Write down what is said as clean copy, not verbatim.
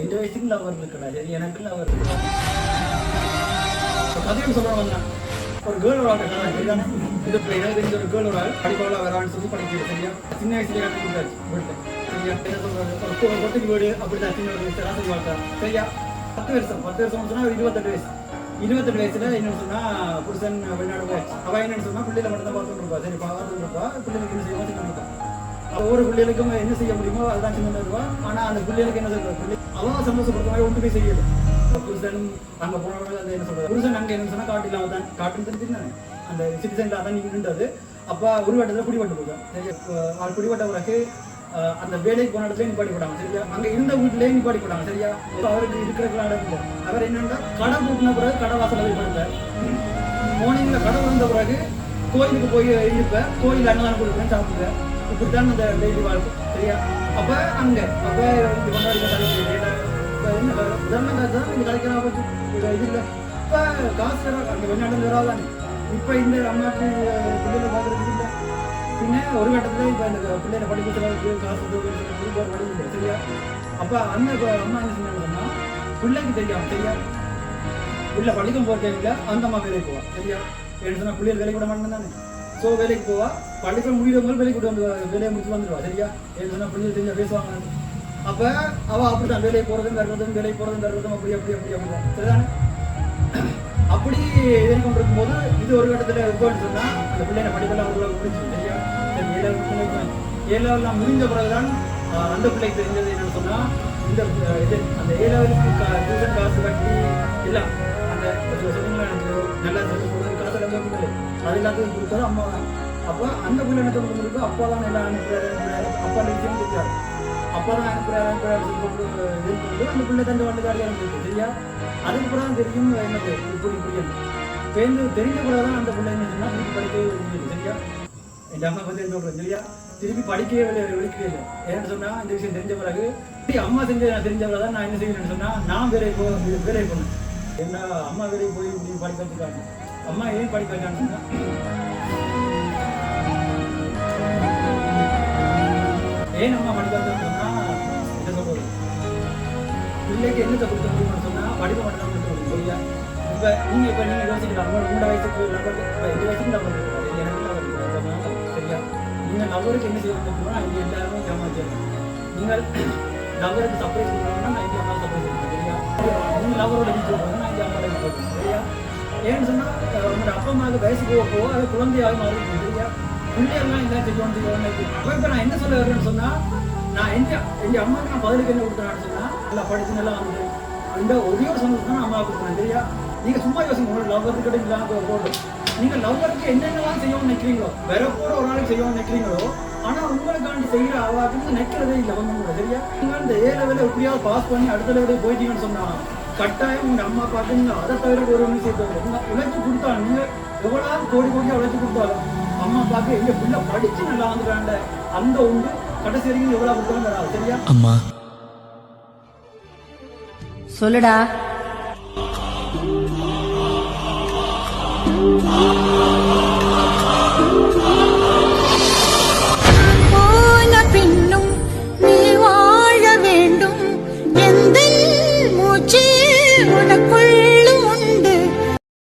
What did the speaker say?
இந்த வயசுக்கு லவர் இருக்கடா, சரி எனக்கு லவர் இருக்கு. கதையும் சொல்றவங்க ஒரு கேர்ள் ஒரு ஆள் சரிதானே. இது எனக்கு தெரிஞ்ச ஒரு கேர்ள் ஒரு ஆள் படிப்பாளா வரான்னு சொல்லி படிக்கிறது சரியா. சின்ன வயசுல கட்டி கொடுத்தாச்சு வீட்டை சரியா. என்ன சொல்றது, ஒரு கொட்டைக்கு வீடு அப்படிதான் சின்ன ஒரு சராசரி வாழ்க்கை சரியா. 10 வருஷம் சொன்னா ஒரு 28 வயசு. 28 வயசுல என்னன்னு சொன்னா புருஷன் வெளிநாடு போயாச்சு. அவ என்னன்னு சொன்னா பிள்ளைல மட்டும் தான் பார்த்துட்டு இருப்பா. சரி பார்த்துட்டு இருப்பா, பிள்ளைகளுக்கு என்ன செய்யணும் சின்ன இருக்கா. ஒவ்வொரு பிள்ளைகளுக்கும் என்ன செய்ய முடியுமோ அதுதான் சின்ன இருப்பா. ஆனா அந்த பிள்ளைகளுக்கு என்ன சொல்றது, அவன் சந்தோஷப்படுத்த மாதிரி ஒன்றுமே செய்யல. புருஷனும் அங்க போனவங்க அந்த என்ன சொல்றது, புருஷன் அங்க என்ன சொன்னா காட்டு இல்லாம தான் காட்டுன்னு தெரிஞ்சுருந்தாங்க. அந்த சிட்டிசன்ல அதான் நீங்க நின்றது. அப்ப ஒரு வட்டத்துல குடிபட்டு போகும் சரியா. குடிபட்ட பிறகு அந்த வேலைக்கு போன இடத்துல நிப்பாடி போட்டாங்க சரியா. அங்க இருந்த வீட்டுலயே நிப்பாடி போட்டாங்க சரியா. அவருக்கு இருக்கிற இடம் இல்லை. அவர் என்னன்னா கடை கூட்டின பிறகு கடை வாசல போய் படுத்தார். மார்னிங்ல கடை வந்த பிறகு கோயிலுக்கு போய் இருப்பேன், கோயில் அன்னதானம் கொடுப்பேன், சாப்பிடுவேன். இப்படித்தான் அந்த டெய்லி வாழ்க்கை சரியா. அப்ப அங்க அப்ப இது கொண்டாடி உதாரணம் காசு நீங்க கிடைக்கிறா பற்றி இது இல்லை. இப்ப காசு அங்க வெளிநாட்டு வராதானே. இப்ப இந்த அம்மாக்கு பிள்ளைகளை பார்க்கறதுக்கு இல்லை. பின்ன ஒரு கட்டத்துல இப்ப இந்த பிள்ளைகளை படிப்பு செலவுக்கு காசு வழி இல்லை சரியா. அப்ப அந்த அம்மா என்ன சொன்னாங்கன்னா பிள்ளைக்கு தெரியாம சரியா, பிள்ளை படிக்கும் போற டைம்ல அந்த அம்மா வேலைக்கு போவா சரியா. என்ன சொன்னா பிள்ளைகள் வேலைக்கு விட மாட்டேன் தானே. ஸோ வேலைக்கு போவா, படிக்கிற முடிகிற போது வேலைக்கு விட்டு வந்து வேலையை முடிச்சு வந்துடுவா சரியா. என்ன சொன்னா பிள்ளைகள் தெரிஞ்சா பேசுவாங்க. அப்ப அவ அப்படித்தான் வேலையை போறதும் தருவதும் அப்படி சரிதானே. அப்படி இதை கொண்டிருக்கும் போது இது ஒரு கட்டத்துல இருக்குன்னு சொன்னா அந்த பிள்ளைங்க படிப்பெல்லாம் அவர்களாக முடிச்சு சரியா. 7 முடிஞ்ச பிறகுதான் அந்த பிள்ளைக்கு தெரிஞ்சது என்னன்னு சொன்னா இந்த இது அந்த 7க்கு டியூஷன் காசு கட்டி எல்லாம் அந்த சொன்னீங்களா எனக்கு நல்லா காசு எல்லாம் அது எல்லாத்தையும் கொடுத்தது அம்மா தான். அப்ப அந்த பிள்ளை என்ன சொல்லிருக்கு, அப்பா தான் எல்லாம் அனுப்புறாரு, அப்பா விஷயம் தெரியாது. அப்பதான் அனுப்புறாரு கொண்டு அந்த பிள்ளை தண்டை வண்டுக்காரியா இருந்துருக்கு சரியா. அதுக்கப்புறம் தெரியும் என்னது இப்படி பேருந்து தெரிஞ்ச பிறகுதான் அந்த பிள்ளை என்ன சொன்னா திருப்பி படிக்கவே வெளியே சரியா. என் அம்மா பத்தி சொல்றேன் சரியா. திருப்பி படிக்கவே வெளிக்கவே இல்லை. ஏன்னு சொன்னா இந்த விஷயம் தெரிஞ்ச பிறகு அம்மா தெரிஞ்ச பிறகுதான் நான் என்ன செய்யணும்னு சொன்னா நான் வேலைக்கு போனேன். என்ன அம்மா வேலைக்கு போய் இப்படி படிக்க வச்சுக்காங்க. அம்மா ஏன் படிக்க வச்சான்னு சொன்னா ஏன் அம்மா படிக்க சொன்னா என்ன சொல்றது, பிள்ளைக்கு என்ன கொடுக்க முடியும்னு சொன்னா படிக்க மட்டும் தான் கொடுக்க முடியும் சரியா. இப்ப நீங்க யோசிக்கலாம் 3 வயசுக்கு லவர், 2 வயசுக்கு லவர் இருக்கிறாரு, எனக்கு லவர் இருக்கிறாரு சரியா. நீங்க லவருக்கு என்ன செய்ய முடியும்னா இங்க எல்லாருமே ஏமாத்திடலாம். நீங்கள் லவருக்கு சர்ப்ரைஸ் பண்ணுவாங்கன்னா நான் இங்கே அம்மா சர்ப்ரைஸ் பண்ணுவேன் சரியா. நீங்க லவரோட வீட்டு போகணும், நான் இங்கே அம்மா வீட்டு போகணும் சரியா. ஏன்னு சொன்னா உங்களோட அப்பா அம்மாவுக்கு வயசு போக அது குழந்தையாக மாறி சரியா. பிள்ளைகள்லாம் இல்லை செய்யணும். இப்ப நான் என்ன சொல்ல வருவேன்னு சொன்னா நான் எங்க அம்மாவுக்கு நான் பதிலுக்கு என்ன கொடுத்தேன்னு சொன்னா நல்லா படிச்சு நல்லா வந்து இந்த ஒரே ஒரு சந்தோஷம் தான் அம்மா கொடுத்தேன் சரியா. நீங்க சும்மா யோசிங்க, உங்களோட லவ்வருக்கு கூட இல்லாம போடும். நீங்க லவ்வருக்கு என்னென்னலாம் செய்யணும்னு நினைக்கிறீங்களோ, வேற போற ஒரு நாளைக்கு செய்யணும்னு நினைக்கிறீங்களோ, ஆனா உங்களுக்காண்டி செய்யற அவாக்கு நினைக்கிறதே இல்லை ஒன்றும் கூட சரியா. நீங்க இந்த A லெவலில் எப்படியாவது பாஸ் பண்ணி அடுத்த லெவலுக்கு போயிட்டீங்கன்னு சொன்னா கட்டாயம் உங்க அம்மா அப்பாவுக்கு நீங்க அதை தவிர ஒரு ஒன்று சேர்த்து உழைச்சி கொடுத்தாலும் நீங்க எவ்வளவு கோடி உழைச்சி கொடுத்தாலும் அம்மா அப்பாவுக்கு எங்க பிள்ளை படிச்சு நல்லா வந்துட்டாண்ட அந்த ஒன்று கடைசி வரைக்கும் எவ்வளவு கொடுத்தாலும் வராது சரியா. அம்மா சொல்லுடா.